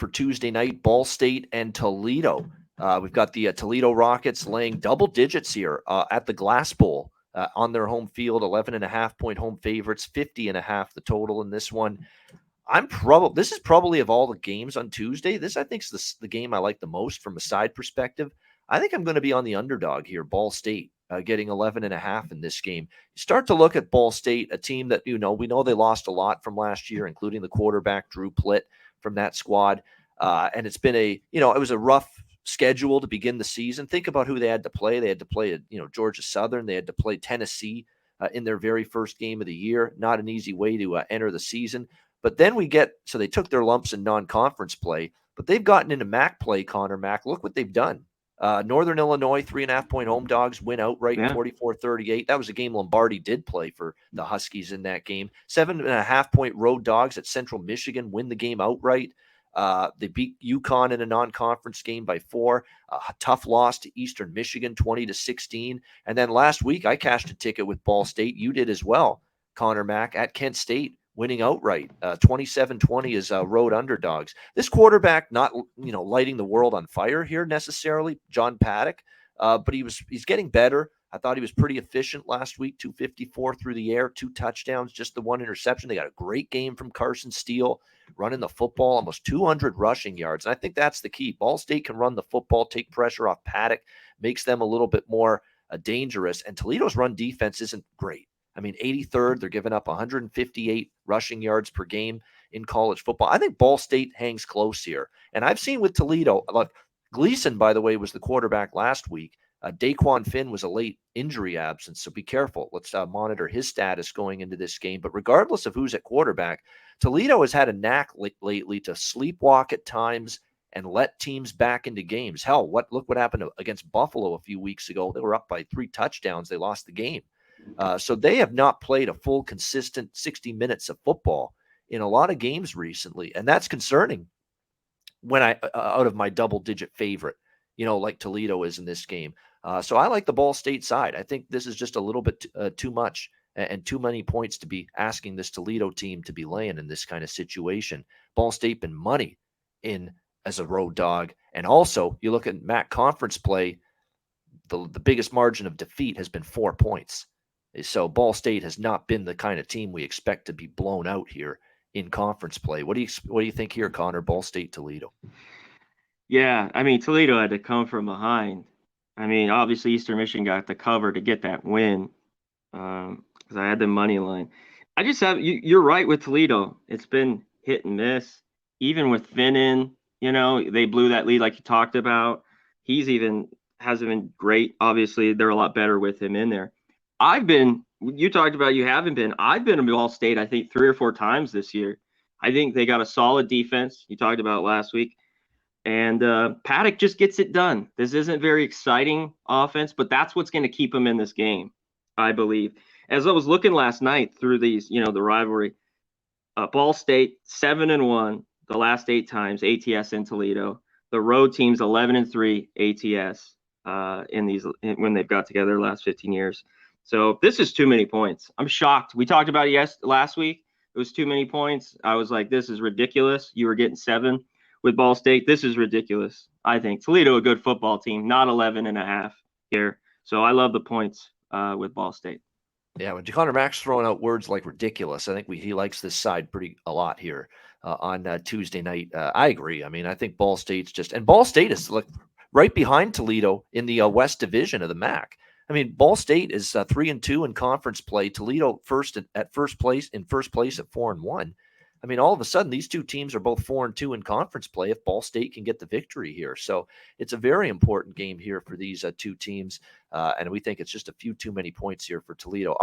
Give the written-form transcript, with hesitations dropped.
for Tuesday night, Ball State and Toledo. We've got the Toledo Rockets laying double digits here at the Glass Bowl on their home field, 11.5-point home favorites, 50.5 the total in this one. This is probably of all the games on Tuesday, this I think is the game I like the most from a side perspective. I think I'm going to be on the underdog here, Ball State, getting 11.5 in this game. You start to look at Ball State, a team that, we know they lost a lot from last year, including the quarterback, Drew Plitt, from that squad. And it's been it was a rough schedule to begin the season. Think about who they had to play. They had to play, Georgia Southern. They had to play Tennessee in their very first game of the year. Not an easy way to enter the season. But then so they took their lumps in non-conference play, but they've gotten into MAC play, Conor. MAC, look what they've done. Northern Illinois, 3.5-point home dogs, win outright, 44-38. That was a game Lombardi did play for the Huskies in that game. 7.5-point road dogs at Central Michigan win the game outright. They beat UConn in a non-conference game by 4. A tough loss to Eastern Michigan, 20-16. And then last week, I cashed a ticket with Ball State. You did as well, Conor Mack, at Kent State, winning outright, 27-20 as road underdogs. This quarterback not, lighting the world on fire here necessarily, John Paddock, but he's getting better. I thought he was pretty efficient last week, 254 through the air, 2 touchdowns, just the 1 interception. They got a great game from Carson Steele, running the football, almost 200 rushing yards. And I think that's the key. Ball State can run the football, take pressure off Paddock, makes them a little bit more dangerous. And Toledo's run defense isn't great. 83rd, they're giving up 158 rushing yards per game in college football. I think Ball State hangs close here. And I've seen with Toledo, look, Gleason, by the way, was the quarterback last week. Daquan Finn was a late injury absence, so be careful. Let's monitor his status going into this game. But regardless of who's at quarterback, Toledo has had a knack lately to sleepwalk at times and let teams back into games. Hell, look what happened against Buffalo a few weeks ago. They were up by 3 touchdowns. They lost the game. So they have not played a full, consistent 60 minutes of football in a lot of games recently, and that's concerning when out of my double-digit favorite, like Toledo is in this game. So I like the Ball State side. I think this is just a little bit too much and too many points to be asking this Toledo team to be laying in this kind of situation. Ball State been money in as a road dog, and also you look at MAC conference play, the biggest margin of defeat has been 4 points. So Ball State has not been the kind of team we expect to be blown out here in conference play. What do you think here, Conor? Ball State, Toledo. Yeah, Toledo had to come from behind. Obviously Eastern Michigan got the cover to get that win because I had the money line. I just have you're right with Toledo. It's been hit and miss. Even with Finn in, they blew that lead like you talked about. Hasn't been great. Obviously, they're a lot better with him in there. You talked about you haven't been. I've been to Ball State, I think, 3 or 4 times this year. I think they got a solid defense. You talked about last week. And Paddock just gets it done. This isn't very exciting offense, but that's what's going to keep him in this game, I believe. As I was looking last night through these, the rivalry, Ball State 7-1 the last 8 times, ATS in Toledo. The road team's 11-3 ATS when they've got together the last 15 years. So this is too many points. I'm shocked. We talked about it last week. It was too many points. I was like, this is ridiculous. You were getting 7 with Ball State. This is ridiculous. I think Toledo, a good football team, not 11.5 here. So I love the points with Ball State. Yeah, when Conor Mack's throwing out words like ridiculous, I think he likes this side a lot here on Tuesday night. I agree. I think Ball State's Ball State is right behind Toledo in the West Division of the MAC. Ball State is 3-2 in conference play. Toledo at first place at 4-1. All of a sudden, these two teams are both 4-2 in conference play if Ball State can get the victory here. So it's a very important game here for these two teams, and we think it's just a few too many points here for Toledo.